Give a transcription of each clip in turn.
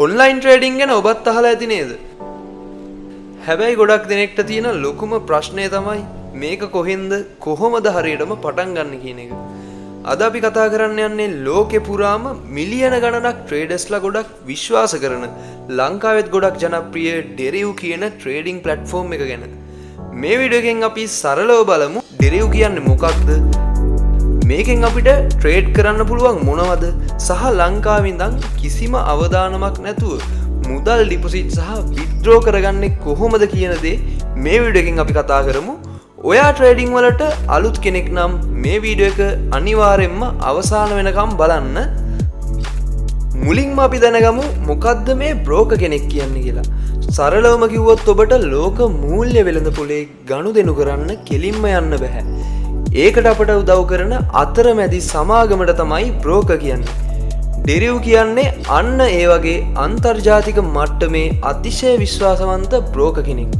Online trading ගැන ඔබත් අහලා ඇති නේද? හැබැයි ගොඩක් දෙනෙක්ට තියෙන ලොකුම ප්‍රශ්නය තමයි මේක කොහෙන්ද කොහොමද හරියටම පටන් ගන්න කියන එක. අද අපි කතා කරන්න යන්නේ ලෝකෙ පුරාම මිලියන ගණනක් ට්‍රේඩර්ස්ලා ගොඩක් විශ්වාස කරන ලංකාවෙත් ගොඩක් ජනප්‍රිය ඩෙරිව් කියන ට්‍රේඩින් ප්ලැට්ෆෝම් එක ගැන. මේ වීඩියෝ එකෙන් අපි සරලව බලමු ඩෙරිව් කියන්නේ මොකක්ද? මේකෙන් අපිට ට්‍රේඩ් කරන්න පුළුවන් මොනවද සහ ලංකාවේ ඉඳන් කිසිම අවදානමක් නැතුව මුදල් ඩිපොසිට් සහ විත්ඩ්‍රෝ කරගන්නේ කොහොමද කියන දේ මේ වීඩියෝ එකෙන් අපි කතා කරමු. ඔයා ට්‍රේඩින් වලට අලුත් කෙනෙක් නම් මේ වීඩියෝ එක අනිවාර්යෙන්ම අවසාන වෙනකම් බලන්න. මුලින්ම අපි දැනගමු මොකද්ද මේ බ්‍රෝකර් කෙනෙක් කියන්නේ කියලා. සරලවම කිව්වොත් ඔබට ලෝක මූල්‍ය වෙළඳපොලේ ගනුදෙනු කරන්න කෙලින්ම යන්න බෑ. ඒකට අපට උදව් කරන අතරමැදි සමාගමට තමයි බ්‍රෝකර් කියන්නේ. ඩෙරිව් කියන්නේ අන්න ඒ වගේ අන්තර්ජාතික මට්ටමේ අතිශය විශ්වාසවන්ත බ්‍රෝකර් කෙනෙක්.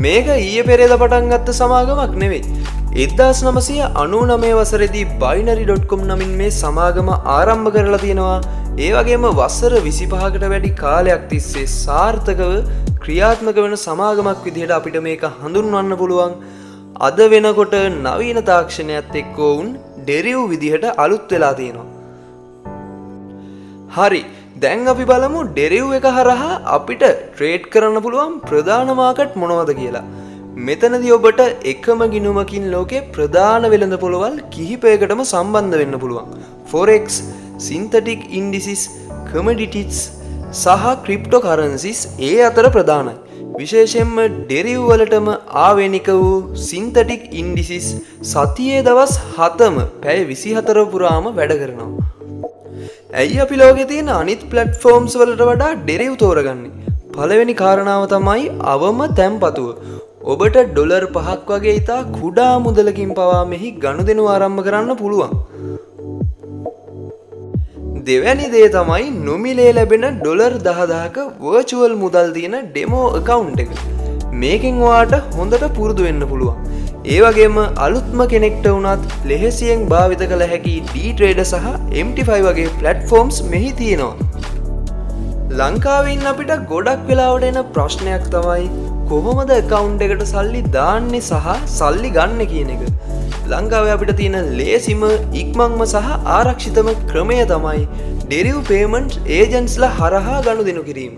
මේක ඊයේ පෙරේද පටන් ගත්ත සමාගමක් නෙවෙයි. 1999 වසරේදී binary.com නමින් මේ සමාගම ආරම්භ කරලා තියෙනවා. ඒ වගේම වසර 25කට වැඩි කාලයක් තිස්සේ සාර්ථකව ක්‍රියාත්මක වෙන සමාගමක් විදිහට අපිට මේක හඳුන්වන්න පුළුවන්. අද වෙනකොට නවීන තාක්ෂණයත් එක්ක වුන් ඩෙරිව් විදිහට අලුත් වෙලා තියෙනවා. හරි, දැන් අපි බලමු ඩෙරිව් එක හරහා අපිට ට්‍රේඩ් කරන්න පුළුවන් ප්‍රධාන මාකට් මොනවද කියලා. මෙතනදී ඔබට එකම ගිණුමකින් ලෝකේ ප්‍රධාන වෙළඳපොළවල් කිහිපයකටම සම්බන්ධ වෙන්න පුළුවන්. Forex, synthetic indices, commodities සහ cryptocurrencies ඒ අතර ප්‍රධානයි. විශේෂයෙන්ම ඩෙරිව් වලටම ආවේනික වූ සින්තටික් ඉන්ඩිසිස් සතියේ දවස් 7ම පැය 24 පුරාම වැඩ කරනවා. ඇයි අපි ලෝකේ තියෙන අනිත් ප්ලැට්ෆෝම්ස් වලට වඩා ඩෙරිව් තෝරගන්නේ? පළවෙනි කාරණාව තමයි අවම තැන්පතුව. ඔබට ඩොලර් 5ක් වගේ ඉතා කුඩා මුදලකින් පවා මෙහි ගනුදෙනු ආරම්භ කරන්න පුළුවන්. දෙවැනි දේ තමයි නොමිලේ ලැබෙන ඩොලර් 10000ක වර්චුවල් මුදල් තියෙන ඩෙමෝ account එක. මේකෙන් ඔයාට හොඳට පුරුදු වෙන්න පුළුවන්. ඒ වගේම අලුත්ම කෙනෙක්ට වුණත් ලෙහෙසියෙන් භාවිත කළ හැකි D-Trader සහ MT5 වගේ platforms මෙහි තියෙනවා. ලංකාවේ ඉන්න අපිට ගොඩක් වෙලාවට එන ප්‍රශ්නයක් තමයි කොහොමද account එකට සල්ලි දාන්නේ සහ සල්ලි ගන්න කියන එක. ලංකාවේ අපිට තියෙන ලේසිම ඉක්මන්ම සහ ආරක්ෂිතම ක්‍රමය තමයි ඩෙරිව් පේමන්ට් ඒජන්ට්ස්ලා හරහා ගනුදෙනු කිරීම.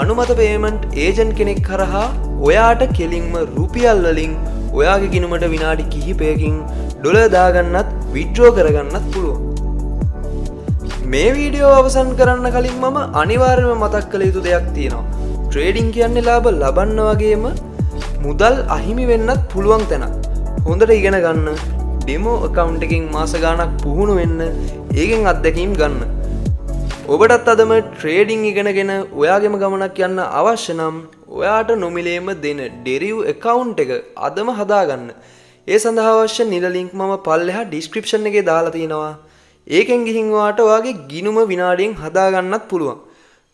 අනුමත පේමන්ට් ඒජන්ට් කෙනෙක් හරහා ඔයාට කෙලින්ම රුපියල් වලින් ඔයාගේ ගිණුමට විනාඩි කිහිපයකින් ඩොලර් දාගන්නත් විත්ඩ්‍රෝ කරගන්නත් පුළුවන්. මේ වීඩියෝ අවසන් කරන්න කලින් මම අනිවාර්යයෙන්ම මතක් කළ යුතු දෙයක් තියෙනවා. ට්‍රේඩින් කියන්නේ ලාභ ලබන්න වගේම මුදල් අහිමි වෙන්නත් පුළුවන් තැනක්. හොඳට ඉගෙන ගන්න, ඩෙමෝ account එකකින් මාස ගාණක් පුහුණු වෙන්න, ඒකෙන් අත්දැකීම් ගන්න. ඔබටත් අදම ට්‍රේඩින් ඉගෙනගෙන ඔයාගේම ගමනක් යන්න අවශ්‍ය නම් ඔයාට නොමිලේම දෙන ඩෙරිව් account එක අදම හදාගන්න. ඒ සඳහා අවශ්‍ය නිල ලින්ක් මම පල්ලෙහා description එකේ දාලා තියෙනවා. ඒකෙන් ගිහින් ඔයාට ඔයාගේ ගිණුම විනාඩියෙන් හදාගන්නත් පුළුවන්.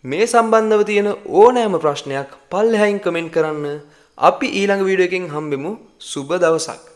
මේ සම්බන්ධව තියෙන ඕනෑම ප්‍රශ්නයක් පල්ලෙහායින් කමෙන්ට් කරන්න. අපි ඊළඟ වීඩියෝ එකෙන් හම්බෙමු. සුබ දවසක්.